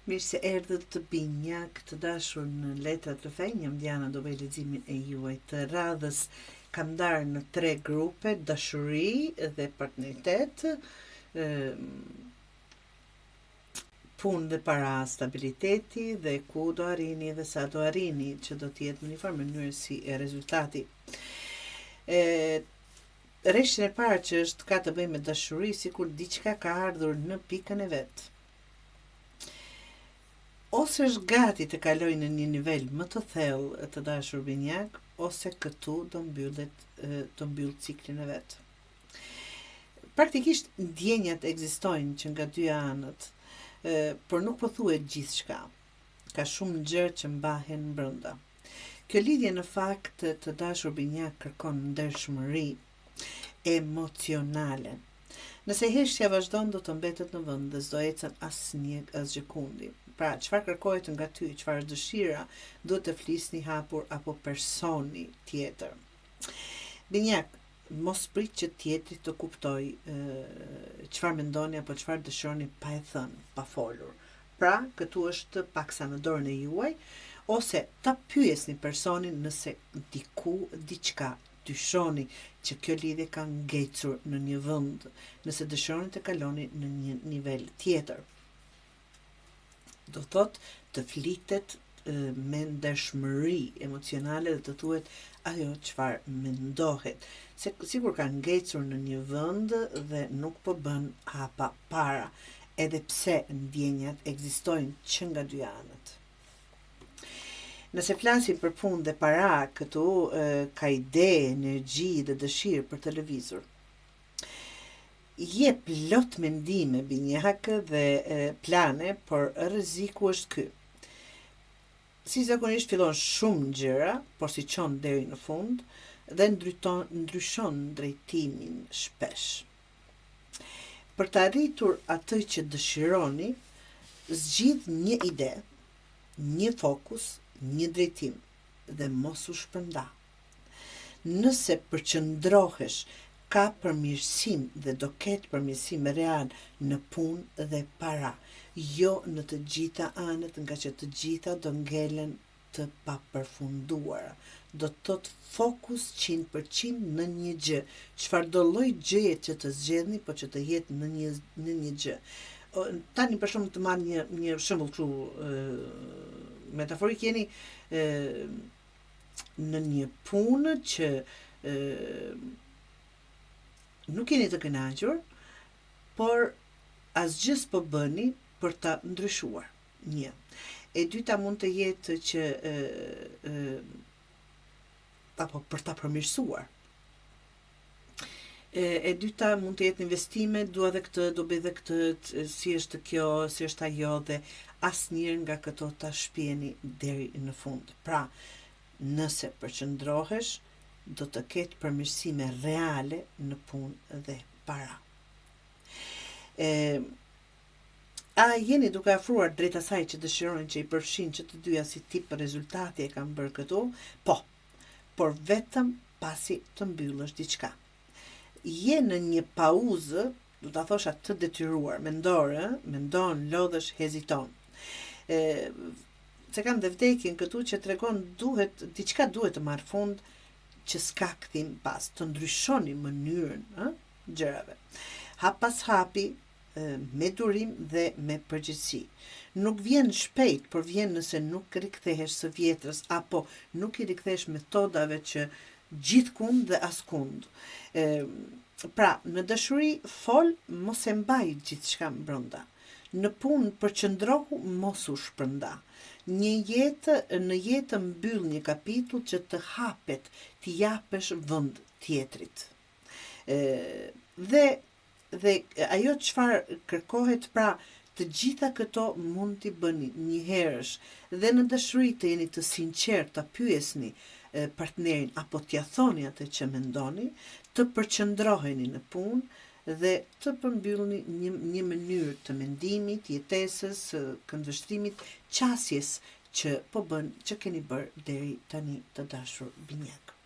Mirë se erdhët të Binjak, të dashur në Letrat të Fej, jam Diana, do bëj leximin e juaj të radhës. Kam ndarë në 3 grupe, dashuri dhe partneritet, punë dhe para, stabiliteti dhe ku do arrini dhe sa do arrini, që do t'jetë në një farë mënyrë si e rezultati. Rreshtën e parë që është ka të bëjë me dashuri, sikur diçka ka ardhur në pikën e vet. Ose është gati të kaloj në një nivel më të thellë të dashur Binjak, ose këtu do mbyll ciklin e vet. Praktikisht ndjenjat ekzistojnë që nga dy anët, por nuk po thuhet gjithçka. Ka shumë gjëra që mbahen brenda. Kjo lidhje në fakt të dashur Binjak kërkon ndershmëri emocionale. Nëse heshtja vazhdon, do të mbetet në vend dhe s'do ecën asgjë kundi. Pra, çfarë kërkohet nga ty, çfarë dëshira, duhet të flisni hapur apo personi tjetër. Binjak, mos prit që tjetri të kuptoj çfarë mendoni apo çfarë dëshironi pa e thënë, pa folur. Pra, këtu është paksa në dorën e juaj, ose ta pyesni personin nëse diçka dyshoni që kjo lidhje ka ngecur në një vend, nëse dëshironi të kaloni në një nivel tjetër. Do thot të flitet me ndershmëri emocionale dhe të thuhet ajo çfarë mendohet. Se sigur ka ngecur në një vend dhe nuk po bën hapa para, edhe pse ndjenjat ekzistojnë që nga dy anët. Nëse flasim për punë dhe para, këtu ka ide, energji dhe dëshirë për të lëvizur. Je plot mendime Binjak dhe plane, por rreziku është ky. Si zakonisht fillon shumë gjëra, por si çon deri në fund dhe ndryshon drejtimin shpesh. Për të arritur atë që dëshironi, zgjidh një ide, një fokus, një drejtim dhe mos u shpërnda. Nëse përqendrohesh, ka përmirësim dhe do ketë përmirësim real në punë dhe para, jo në të gjitha anët, nga që të gjitha do ngelen të papërfunduara. Do të thotë fokus 100% në një gjë. Çfarë do lloj gjëje që të zgjedhni, po që të jetë në një gjë. Tani për shembull të marr një shembull kështu metaforik, jeni në një punë që nuk jeni të kënaqur, por asgjë s'po bëni për ta ndryshuar. Një. E dyta mund të jetë që apo për ta përmirësuar. E dyta mund të jetë investime, dua dhe këtë, do bëj dhe këtë, si është kjo, si është ajo, dhe asnjëherë nga këto ta shpjeni deri në fund. Pra, nëse përqendrohesh, do të ketë përmirësime reale në punë dhe para. A jeni duke afruar drejt asaj që dëshironi që i përfshin që të dyja si tip rezultati e kanë bërë këtu? Po, por vetëm pasi të mbyllësh diçka. Je në një pauzë, do ta thosha të detyruar, mendon, lodhesh, heziton. Se kam dhe vdekjen këtu që tregon diçka duhet të marrë fund, që s'ka kthim pas, të ndryshoni mënyrën gjërave. Hap pas hapi, me durim dhe me përgjegjësi. Nuk vjen shpejt, por vjen nëse nuk rikthehesh së vjetrës, apo nuk i rikthesh metodave që gjithkund dhe askund. Pra, në dashuri fol, mos e mbaj gjithçka brenda. Në punë përqendrohu, mos u shpërnda. Në jetë mbyll një kapitull që të hapet, t'i japesh vend tjetrit. Dhe ajo çfarë kërkohet, pra, të gjitha këto mund t'i bëni një herësh, dhe në dashuri të jeni të sinqert, ta pyesni partnerin apo t'ia thoni atë që mendoni, të përqendroheni në punë dhe të përmbyllni një mënyrë të mendimit, jetesës, këndvështrimit, qasjes që po bën, që keni bërë deri tani të dashur Binjak.